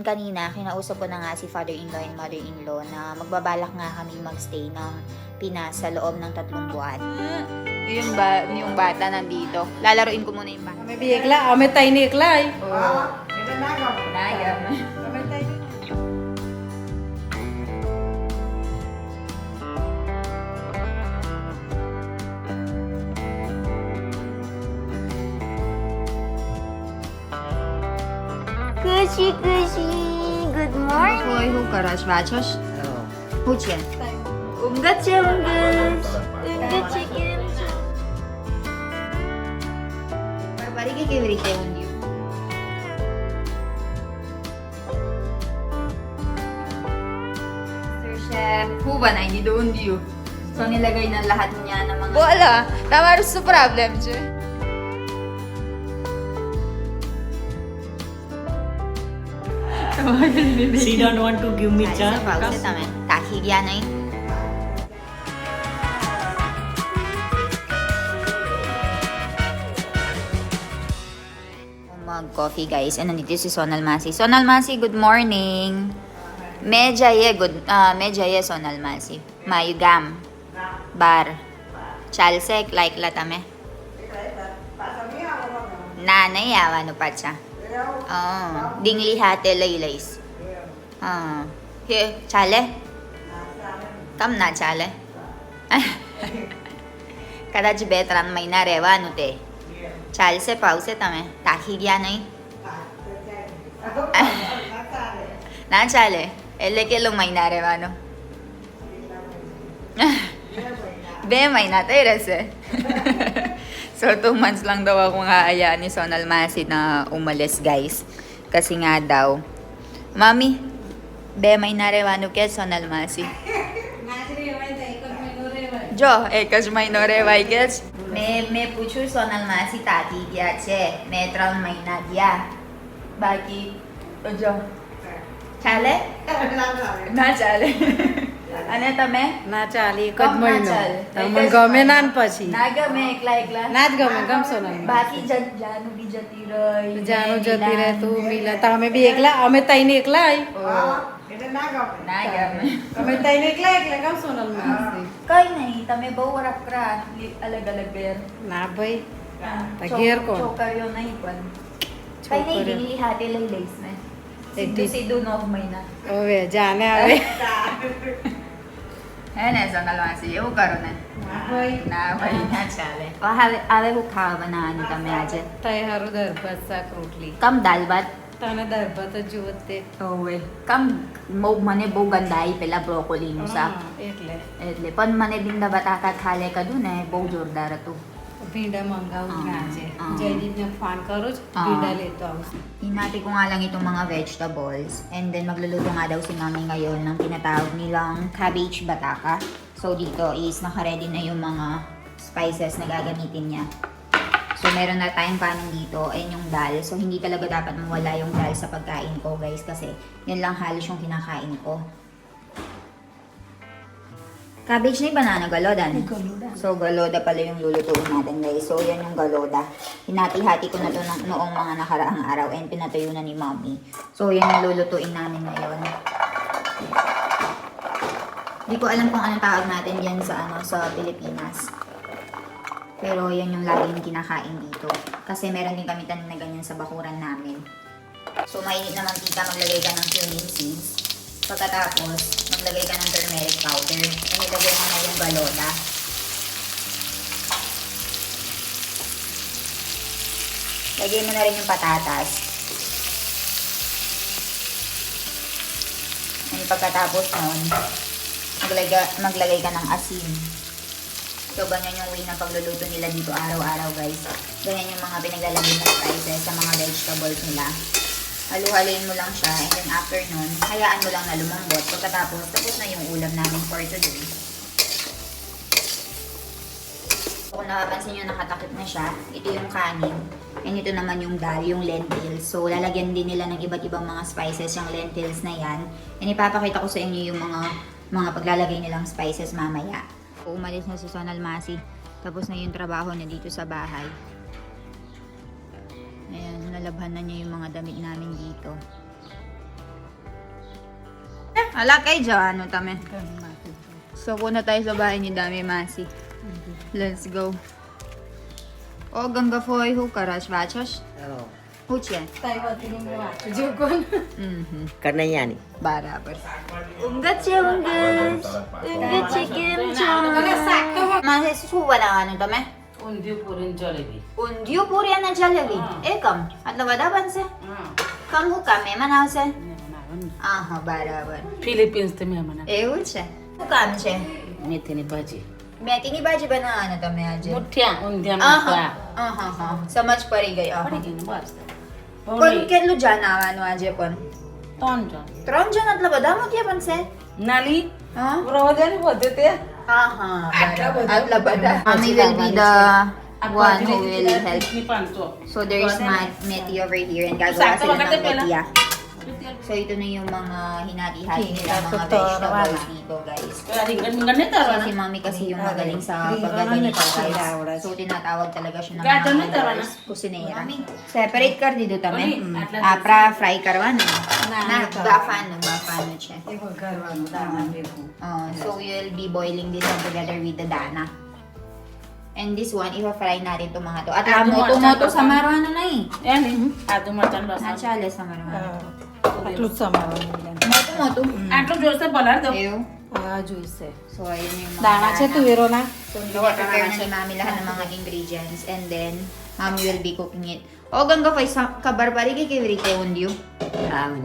kanina, kinausap ko na nga si father-in-law and mother-in-law na magbabalak nga kami magstay ng Pinas sa loob ng 3 buwan. Yung bata nandito. Lalaruin ko muna yung bata. May biyekla, may tayo ni Iklay. Oo. Nagam. Kushi. Good morning. Hoy, hukaras bachos. Huchen. Umgatche. Barbari ke kevrite undiyo. Mr. Chef, huba na hindi doon diyo. So nilagay na lahat niya ng mga... Wala. Tama rin sa problem, che. She don't want to give me chance. Pause tama. Takigya na yun. Mag-coffee guys. And nandito si Sonal Masi. Sonal Masi, good morning. Medjaye Sonal Masi. Mayugam. Bar. Chalsek like latame. Nanay awa no pacha. Oh, dingli hate laylays. He, chale? Kam na chale? Kadachi betran may narewa no te. Chal se pause tame. Takhi gya nahi. Na chale. Elle ke log may narewa no. Be may natay rese. So, 2 months lang daw akong aayaan ni Sonal Masi na umalis, guys. Kasi nga daw, Mami, be may narewano kaya Sonal Masi. Jo, ekas may norewai kets. Me puchu Sonal Masi tati kya che. Me traun may na diya. Baki, jo. Chale? Na chale. Ano tame? ના ચાલી એક જ કમ ના મહિનો ચાલે. તમને ગમે ના ને પછી ના ગમે એકલા ના જ ગમે ગમશો ને બાકી જાનુ બી જતી રહી જાનું જતી રહે તું મિલા તમે બી એકલા અમે તઈ ને એકલા ના ગમે અમે તઈ ને એકલા એકલા ગમશો ને કઈ નહીં તમે બહુ વરકરા અલગ અલગ ઘેર ના ભાઈ તા ઘેર કોણ છોકરીઓ નહીં પણ કઈ નહીં છોકરીઓ. દિલ્હી હાથે લઈ લઈશ મેં સીધું એકથી- સીધું 9 મહિના હવે જાને આવે હે ને Sonal Masi એવું કરો ને ભાઈ ના ભાઈ ના ચાલે હવે હું ખાવા બનાવવાનું તમે આજે તઈ હારું દાળ ભાત શાક રોટલી કમ દાલ ભાત તને દાળ ભાત જ જુઓ તે ઓવે કમ મને બહુ ગંધાઈ પેલા બ્રોકોલીનું શાક એટલે એટલે પણ મને ભીંડા બટાકા ખાલે કદું ને બહુ જોરદાર હતું ભીંડા મંગાવું Ah, આજે ah. જયદીપને ફોન કરું જ Ah. ભીંડા લેતો આવશે Hinati ko nga lang itong mga vegetables and then magluluto nga daw si mami ngayon ng tinatawag nilang cabbage bataka. So dito is nakaready na yung mga spices na gagamitin niya. So meron na tayong kanin dito and yung dal. So hindi talaga dapat mawala yung dal sa pagkain ko guys kasi yan lang halos yung kinakain ko. Cabbage na yung banana galoda. So galoda pala yung lulutuin natin guys. So yan yung galoda. Hinati-hati ko na to noong mga nakaraang araw and pinatuyo na ni mommy. So yan yung lulutuin namin ngayon. Hindi ko alam kung anong tawag natin yan sa Pilipinas. Pero yan yung laging kinakain dito. Kasi meron din kami tanim na ganyan sa bakuran namin. So mainit na mantika, maglagay ka ng cumin seeds. Pagkatapos, maglagay ka ng turmeric powder. And ilagay mo na yung galoda. Lagay mo na rin yung patatas. And pagkatapos nun, maglagay ka ng asin. So, ganyan yung way ng pagluluto nila dito araw-araw, guys. Ganyan yung mga pinaglalagay na spices sa mga vegetables nila. Halu-haluin mo lang siya, and then after nun, hayaan mo lang na lumambot. Pagkatapos, tapos na yung ulam namin for today. So, kung nakapansin nyo, nakatakip na siya. Ito yung kanin. And ito naman yung dal, yung lentils. So, lalagyan din nila ng iba't ibang mga spices yung lentils na yan. And ipapakita ko sa inyo yung mga paglalagay nilang spices mamaya. Umalis na si Sonal Masi. Tapos na yung trabaho niya dito sa bahay. Ayan, nalabhan na niya yung mga damit namin dito. Ala kay ano tame. So, punta tayo sa bahay ni Dami Masi. Let's go. O, ganga foy hu karash vachas. Oh, Huche. Tayo tingin mo Jukon. karena yani. Barabar. Unggat siya, unggat. Unggat chicken chow. Masi susuwa na ano tame? उंदियों पूरी jalebi Undiyo puri na jalebi. Ekam. At labadaban se? Kam hu kame manaw se? Aha, barabar. Philippines से मेहमान Eh, huche. Hukam siya. मेथी ने भाजी Meti ni baji ba na ano tame aje? मुठिया उंदिया Aha. मसा Aha. Samaj pari gay. Aha. पड़ी ना बस Pon kello dyan na ano aje pon? तोंजो Tron dyan at labadamot ya pan se? नाली Ha? रोजा नहीं बोलते थे Aha. Barabar. At labada. Mami will be the one who will help. इतनी 500 So there's Meti over here and gagawa sila ng metia. So ito na yung mga hinati-hati nila mga vegetables dito guys. रिंगन नहीं तारो So si Mami kasi yung magaling sa paggaganito guys. So tinatawag talaga siya ng Gata na tara na. kusinera. Separate kar dito tame. Pra fry karwan. Na bafano siya. So we'll be boiling this one together with the dana. And this one, ipa-fry natin itong mga to. At moto sa marano na eh. यानी आदू मटन बस Nachale sa marano. Atlut sama nila. Moto. Auto जोर से बना दो Ew. Juice. So ayun yung mga Dama siya dana. tuwiro na. So, prepare na ni Mami lahat ng mga ingredients and then Mami will be cooking it. O, ganga fay kabarbari kay kevrite undiyo.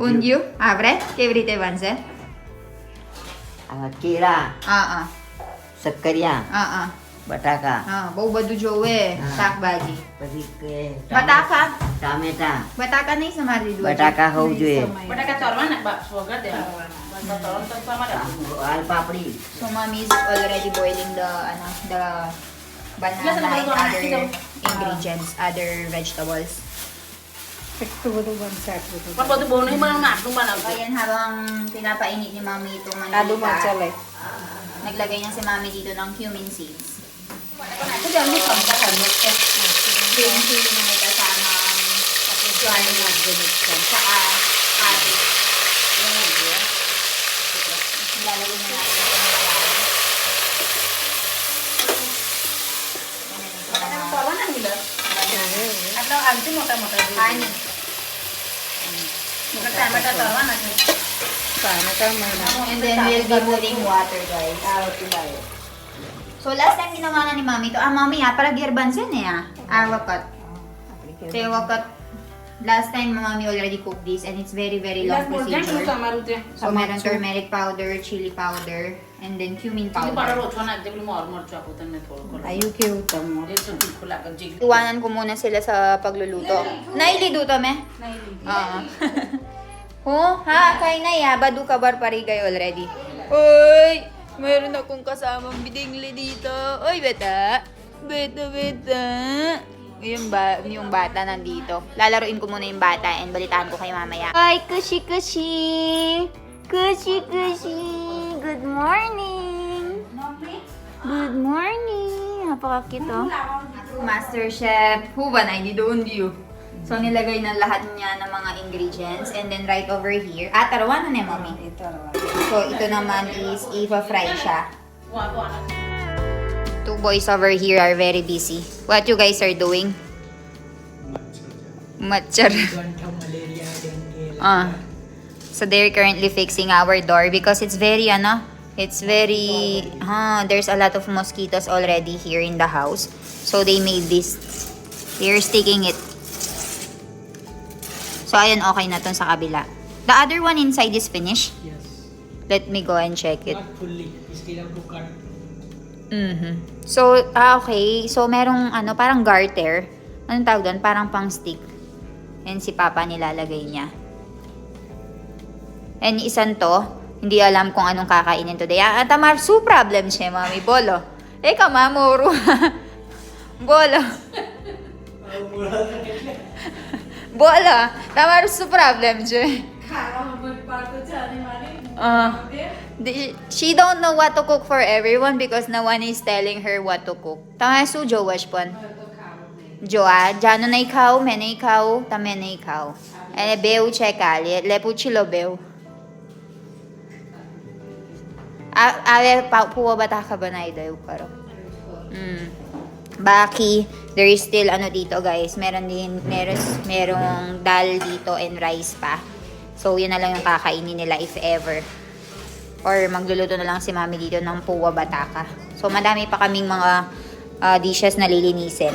Undiyo? Abre? Kevrite banse? Kira, sakkaria, bataka, Bau badu jowe. Tak baji. પછી કે Bataka? ટામેટા, Bataka na isa mari dua. બટાકા હોવું જોઈએ, बड़ा का तोरवा ना बस होगा दे बस तोरन तो sama dah આલ પાપડી, So, Mami is already boiling the banana and other ingredients, other vegetables. Tuwiro one set. पर बहुत बोने ही बना नाटू बना So, ayan, habang pinapainit ni Mami itong Ado mantika, machalay. naglagay niya si Mami dito ng cumin seeds. तो जल्दी कम कर लो Cumin seeds na may kasama garlic saka ate. Lalagay na natin ito ng garlic. Torwa ना मिला मतलब आंटी मोटा मोटा Honey. टमाटर तोरवा ना Sana ka man. And then we'll be putting water, guys. So last time ginawa na ni Mami to. Mami, para girbansen eh wakat. So wakat. Last time Mami already cooked this and it's very long procedure. So meron turmeric powder, chili powder, and then cumin powder. Ayu kiutam mo. Iwanan ko muna sila sa pagluluto. Nailido to me? Ha? Kay na ya, badu kabar parigay already. Uy! Meron akong kasamang bidingli dito. Uy, beta! Beta! Yung bata nandito. Lalaruin ko muna yung bata and balitaan ko kay mamaya. Ay, kushi! Kushi! Good morning! Good morning! Napaka-cute oh. Master Chef. Huba na, hindi doon diyo. So, nilagay na lahat niya ng mga ingredients. And then, right over here. Tarawan na Mami. So, ito naman is ipa-fry siya. Two boys over here are very busy. What you guys are doing? Matchar. So, they're currently fixing our door because it's very, there's a lot of mosquitoes already here in the house. So, they made this. They're sticking it. So, ayun, okay na to sa kabila. The other one inside is finished. Yes. Let me go and check it. Not fully. Still have to cut. So, okay. So, merong parang garter. Anong tawag doon? Parang pang stick. And si Papa nilalagay niya. And isan to, hindi alam kung anong kakainin today. Tamar, su problem siya, Mami. Bolo. Eka, mamuro. Bolo. Bolo. Tamar, su problem siya. She don't know what to cook for everyone because no one is telling her what to cook. Tama su Jowash pon. Joa, jano na ikaw, mena ikaw, tame na ikaw. Beu chekali, lepu chilo beu. puwa bataka ba na ito yung parang. Baki, there is still ano dito guys, merong dal dito and rice pa. So yun na lang yung kakainin nila if ever. Or magluluto na lang si mami dito ng puwa bataka. So madami pa kaming mga dishes na lilinisin.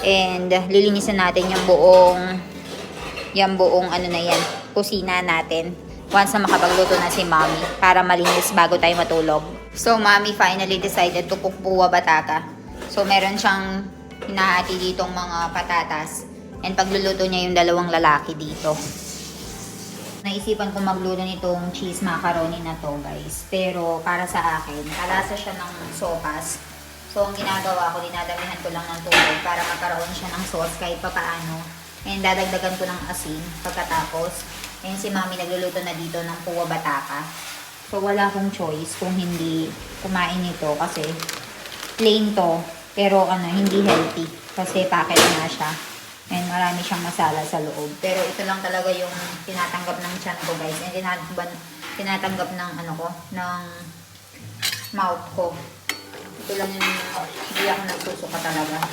And lilinisin natin yung buong ano na yan, kusina natin. Once na makapagluto na si mami para malinis bago tayo matulog. So mami finally decided to cook puwa bataka. So, meron siyang hinahati ditong mga patatas. And pagluluto niya yung dalawang lalaki dito. Naisipan ko magluto nitong cheese macaroni na to, guys. Pero, para sa akin, kalasa siya ng sopas. So, ang ginagawa ko, dinadamihan ko lang ng tubig para magkaroon siya ng sauce kahit papaano. And dadagdagan ko ng asin pagkatapos. And si mami nagluluto na dito ng puwa bataka. So, wala akong choice kung hindi kumain nito kasi plain to. Pero hindi healthy kasi packet na siya. And marami siyang masala sa loob. Pero ito lang talaga yung tinatanggap ng tiyan ko, guys. And tinatanggap ng ng mouth ko. Ito lang yung hindi ako nagsusuka talaga.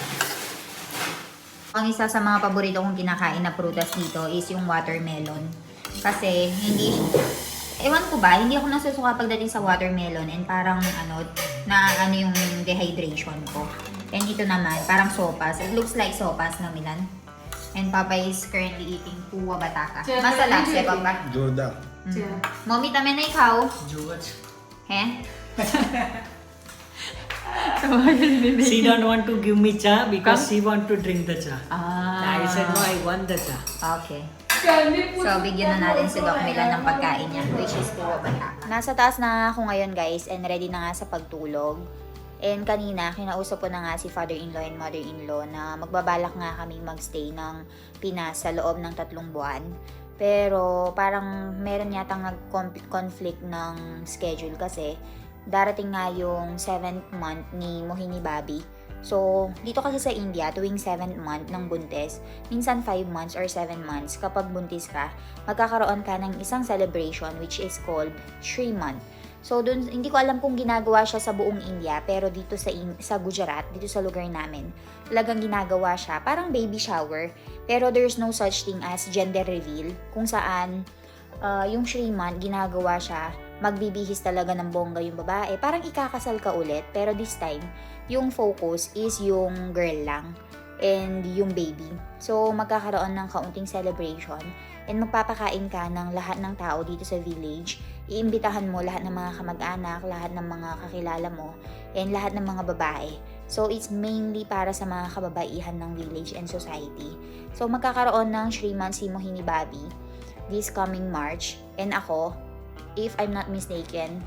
Ang isa sa mga paborito kong kinakain na prutas dito is yung watermelon. Kasi ewan ko ba, hindi ako nasusuka pagdating sa watermelon and parang yung dehydration ko. And ito naman, parang sopas. It looks like sopas na Milan. And Papa is currently eating puwa bataka. Masarap siya, Papa. जोरदार Mommy, tama na ikaw. George. He? She don't want to give me cha because she want to drink the cha. I said no, I want the cha. Okay. So, bigyan na natin si Doc Milan ng pagkain niya, which is puwa bataka. Nasa taas na ako ngayon, guys, and ready na nga sa pagtulog. And kanina, kinausap ko na nga si father-in-law and mother-in-law na magbabalak nga kami magstay ng Pinas sa loob ng 3 buwan. Pero parang meron yatang nag-conflict ng schedule kasi darating nga yung 7th month ni Mohini Bobby. So, dito kasi sa India, tuwing 7th month ng buntis, minsan 5 months or 7 months, kapag buntis ka, magkakaroon ka ng isang celebration which is called Shri Month. So, dun, hindi ko alam kung ginagawa siya sa buong India, pero dito sa Gujarat, dito sa lugar namin, talagang ginagawa siya, parang baby shower, pero there's no such thing as gender reveal, kung saan yung Shri Month, ginagawa siya, magbibihis talaga ng bongga yung babae, parang ikakasal ka ulit, pero this time, yung focus is yung girl lang and yung baby. So, magkakaroon ng kaunting celebration and magpapakain ka ng lahat ng tao dito sa village. Iimbitahan mo lahat ng mga kamag-anak, lahat ng mga kakilala mo, and lahat ng mga babae. So, it's mainly para sa mga kababaihan ng village and society. So, magkakaroon ng Shri Month si Mohini Bobby this coming March. And ako, if I'm not mistaken,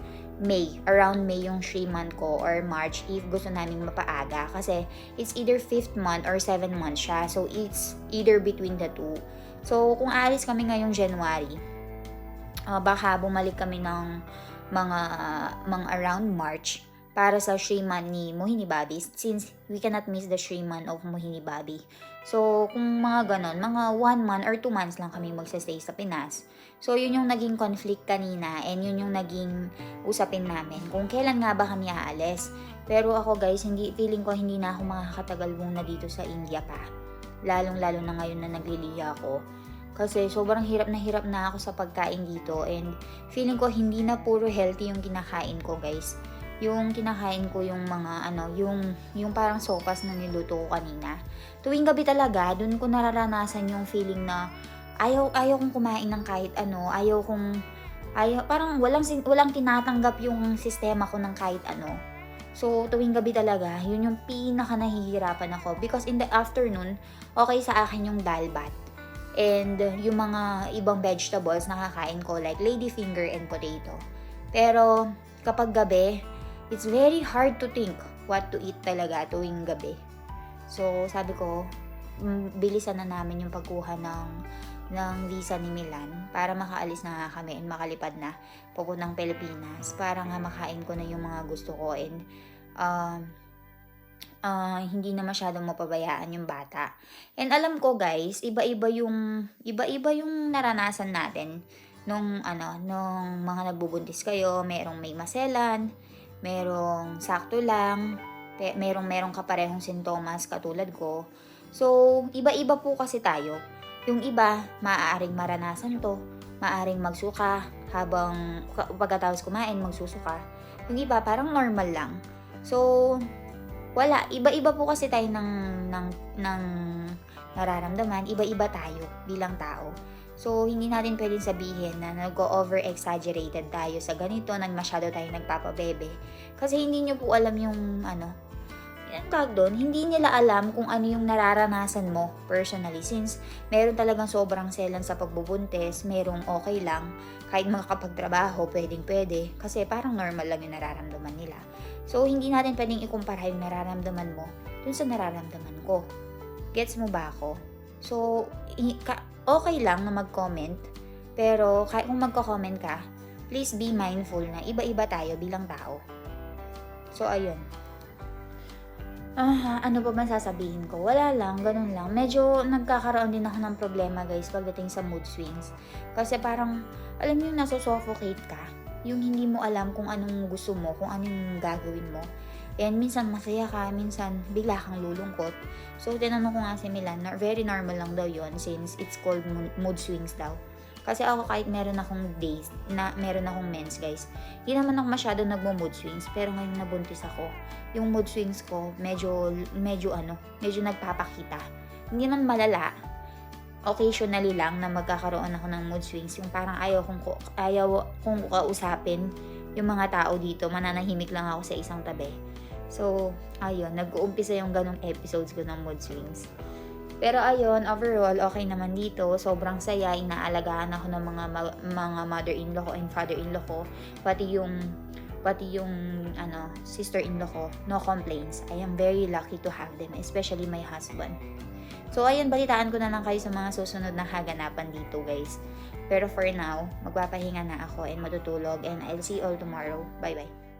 around May yung 3 month ko or March if gusto namin mapaaga kasi it's either 5th month or 7th month siya. So, it's either between the two. So, kung aalis kami ngayong January, baka bumalik kami ng mga around March para sa Shri Month ni Mohini Bobby since we cannot miss the Shri Month of Mohini Bobby. So, kung mga ganon, mga 1 month or 2 months lang kami magsastay sa Pinas. So, yun yung naging conflict kanina and yun yung naging usapin namin kung kailan nga ba kami aalis. Pero ako guys, feeling ko hindi na ako makakatagal muna dito sa India pa. Lalong-lalo na ngayon na nagliliya ako. Kasi sobrang hirap na ako sa pagkain dito and feeling ko hindi na puro healthy yung kinakain ko guys. Yung kinakain ko yung mga yung parang sopas na niluto ko kanina. Tuwing gabi talaga, dun ko nararanasan yung feeling na ayaw kong kumain ng kahit ano, parang walang tinatanggap yung sistema ko ng kahit ano. So, tuwing gabi talaga, yun yung pinaka nahihirapan ako because in the afternoon, okay sa akin yung dal bat. And yung mga ibang vegetables nakakain ko like ladyfinger and potato. Pero kapag gabi, it's very hard to think what to eat talaga tuwing gabi. So, sabi ko, bilisan na namin yung pagkuha ng visa ni Milan para makaalis na nga kami and makalipad na papuntang Pilipinas para nga makain ko na yung mga gusto ko and hindi na masyadong mapabayaan yung bata. And alam ko guys, iba-iba yung naranasan natin nung mga nagbubuntis kayo, merong may maselan, merong sakto lang, merong kaparehong sintomas katulad ko. So, iba-iba po kasi tayo. Yung iba, maaaring maranasan to, maaaring magsuka habang pagkatapos kumain, magsusuka. Yung iba, parang normal lang. So, wala. Iba-iba po kasi tayo ng nararamdaman. Iba-iba tayo bilang tao. So, hindi natin pwedeng sabihin na nag-over-exaggerated tayo sa ganito, masyado tayo nagpapabebe. Kasi hindi nyo po alam yung hindi nila alam kung ano yung nararanasan mo personally. Since meron talagang sobrang selan sa pagbubuntis, merong okay lang, kahit makakapagtrabaho, pwedeng-pwede. Kasi parang normal lang yung nararamdaman nila. So, hindi natin pwedeng ikumpara yung nararamdaman mo dun sa nararamdaman ko. Gets mo ba ako? So, okay lang na mag-comment, pero kahit kung magko-comment ka, please be mindful na iba-iba tayo bilang tao. So, ayun. Ano pa ba sasabihin ko? Wala lang, ganun lang. Medyo nagkakaroon din ako ng problema guys pagdating sa mood swings. Kasi parang, alam mo yung nasusuffocate ka. Yung hindi mo alam kung anong gusto mo, kung anong gagawin mo. And minsan masaya ka, minsan bigla kang lulungkot. So, tinanong ko nga si Milan, very normal lang daw yon since it's called mood swings daw. Kasi ako kahit meron akong days, meron akong mens guys, hindi naman ako masyado nagmo-mood swings. Pero ngayon nabuntis ako, yung mood swings ko medyo nagpapakita. Hindi man malala, occasionally lang na magkakaroon ako ng mood swings. Yung parang ayaw kong kausapin yung mga tao dito, mananahimik lang ako sa isang tabi. So, ayun, nag-uumpisa yung ganong episodes ko ng mood swings. Pero ayun, overall, okay naman dito. Sobrang saya, inaalagaan ako ng mga mother-in-law ko and father-in-law ko. Pati yung sister-in-law ko, no complaints. I am very lucky to have them, especially my husband. So ayun, balitaan ko na lang kayo sa mga susunod na kaganapan dito guys. Pero for now, magpapahinga na ako and matutulog and I'll see you all tomorrow. Bye-bye.